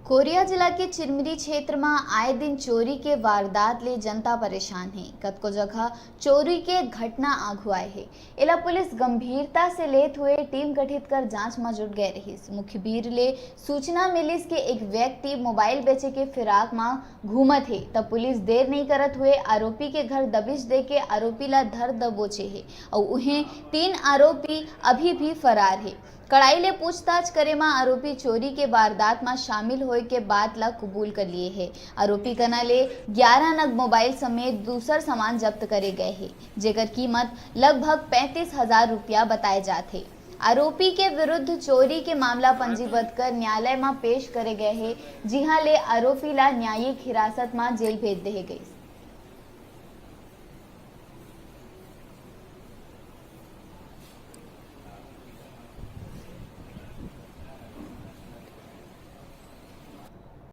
Korea जिला के चिरमिरी क्षेत्र में आए दिन चोरी के वारदात ले जनता परेशान है। कतको जगह चोरी के घटना आगू आए है। इला पुलिस गंभीरता से लेत हुए टीम गठित कर जांच में जुट गए रही। मुखबिर ले सूचना मिलिस के एक व्यक्ति मोबाइल बेचे के फिराक में घूमत है, तब पुलिस देर नहीं करत हुए आरोपी के घर दबिश दे के आरोपी ला धर दबोचे है और उन्हें 3 आरोपी अभी भी फरार है। कड़ाई ले पूछताछ करे में आरोपी चोरी के वारदात में शामिल होए के बात ला कबूल कर लिए है। आरोपी कना ले 11 नग मोबाइल समेत दूसर सामान जब्त करे गए है, जेकर कीमत लगभग 35,000 रुपया बताए जाते। आरोपी के विरुद्ध चोरी के मामला पंजीबद्ध कर न्यायालय में पेश करे गए है, जिहां ले आरोपी ला न्यायिक हिरासत में जेल भेज दे गई।